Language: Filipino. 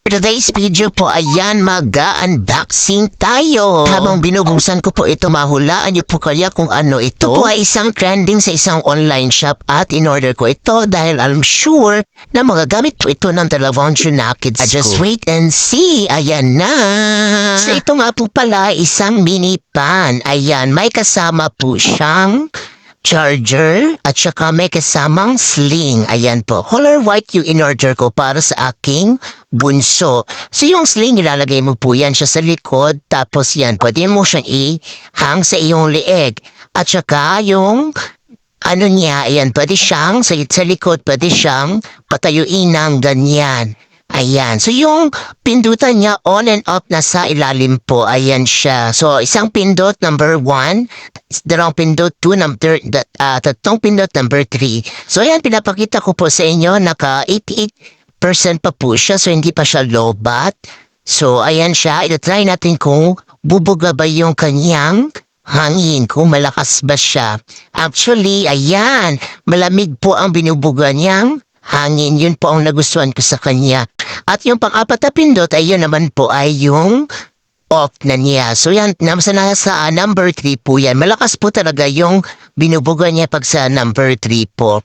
Today's video po, ayan, mag-unboxing tayo. Habang binubuksan ko po ito, mahulaan niyo po kaya kung ano ito. Ito po ay isang trending sa isang online shop at in-order ko ito dahil I'm sure na magagamit po ito ng dalawang Junakid School. Just wait and see. Ayan na. So ito nga po pala, isang mini pan. Ayan, may kasama po siyang charger at saka may kasamang sling. Ayan po. Color white yung in-order ko para sa aking bunso. So yung sling, ilalagay mo po yan siya sa likod. Tapos yan, pwede mo siyang i-hang sa iyong leeg. At saka yung ano niya, ayan, pwede siyang sa likod, pwede siyang patayuin ng ganyan. Ayan. So, yung pindutan niya on and off nasa ilalim po. Ayan siya. So, isang pindot, number 1. Dalawang pindot, 2. Tatlong pindot, number 3. So, ayan, pinapakita ko po sa inyo. Naka 88% pa po siya. So, hindi pa siya low-bat. So, ayan siya. Ito-try natin kung bubuga ba yung kanyang hangin, kung malakas ba siya. Actually, ayan, malamig po ang binubuga niyang hangin. Yun po ang nagustuhan ko sa kanya. At yung pang-apat na pindot ay yun naman po ay yung off na niya. So yan, nasa number 3 po yan. Malakas po talaga yung binubuga niya pag sa number 3 po.